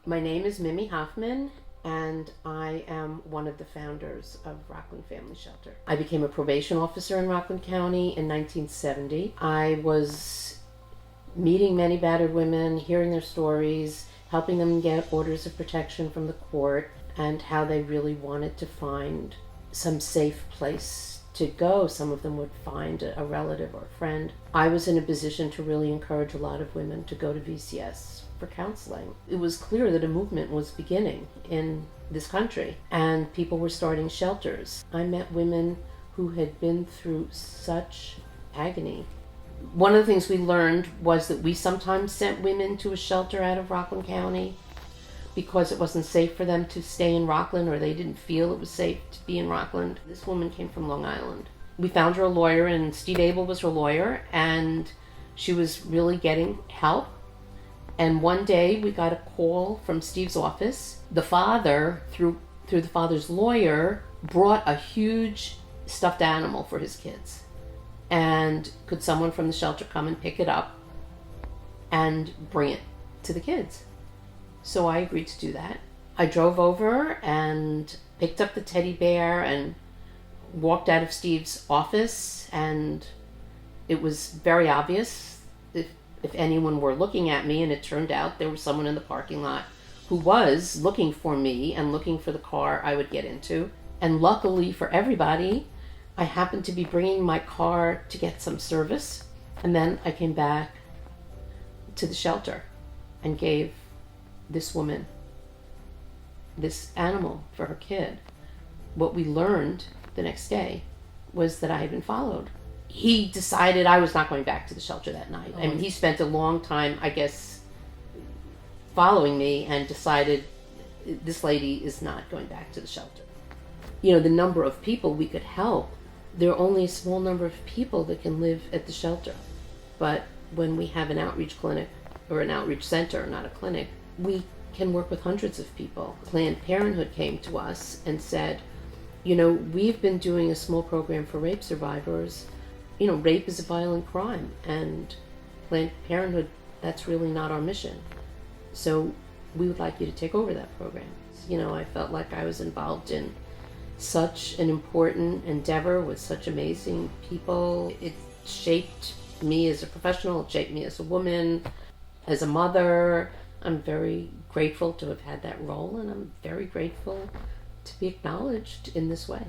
My name is Mimi Hoffman, and I am one of the founders of Rockland Family Shelter. I became a probation officer in Rockland County in 1970. I was meeting many battered women, hearing their stories, helping them get orders of protection from the court, and how they really wanted to find some safe place to go. Some of them would find a relative or a friend. I was in a position to really encourage a lot of women to go to VCS for counseling. It was clear that a movement was beginning in this country, and people were starting shelters. I met women who had been through such agony. One of the things we learned was that we sometimes sent women to a shelter out of Rockland County because it wasn't safe for them to stay in Rockland, or they didn't feel it was safe to be in Rockland. This woman came from Long Island. We found her a lawyer, and Steve Abel was her lawyer, and she was really getting help. And one day we got a call from Steve's office. The father, through the father's lawyer, brought a huge stuffed animal for his kids. And could someone from the shelter come and pick it up and bring it to the kids? So I agreed to do that. I drove over and picked up the teddy bear and walked out of Steve's office, and it was very obvious if anyone were looking at me, and it turned out there was someone in the parking lot who was looking for me and looking for the car I would get into. And luckily for everybody, I happened to be bringing my car to get some service, and then I came back to the shelter and gave this woman this animal for her kid. What we learned the next day was that I had been followed. He decided I was not going back to the shelter that night. I mean, he spent a long time, I guess, following me, and decided this lady is not going back to the shelter. You know, the number of people we could help, there are only a small number of people that can live at the shelter. But when we have an outreach clinic, or an outreach center, not a clinic, we can work with hundreds of people. Planned Parenthood came to us and said, you know, we've been doing a small program for rape survivors. You know, rape is a violent crime, and Planned Parenthood, that's really not our mission. So we would like you to take over that program. You know, I felt like I was involved in such an important endeavor with such amazing people. It shaped me as a professional, it shaped me as a woman, as a mother. I'm very grateful to have had that role, and I'm very grateful to be acknowledged in this way.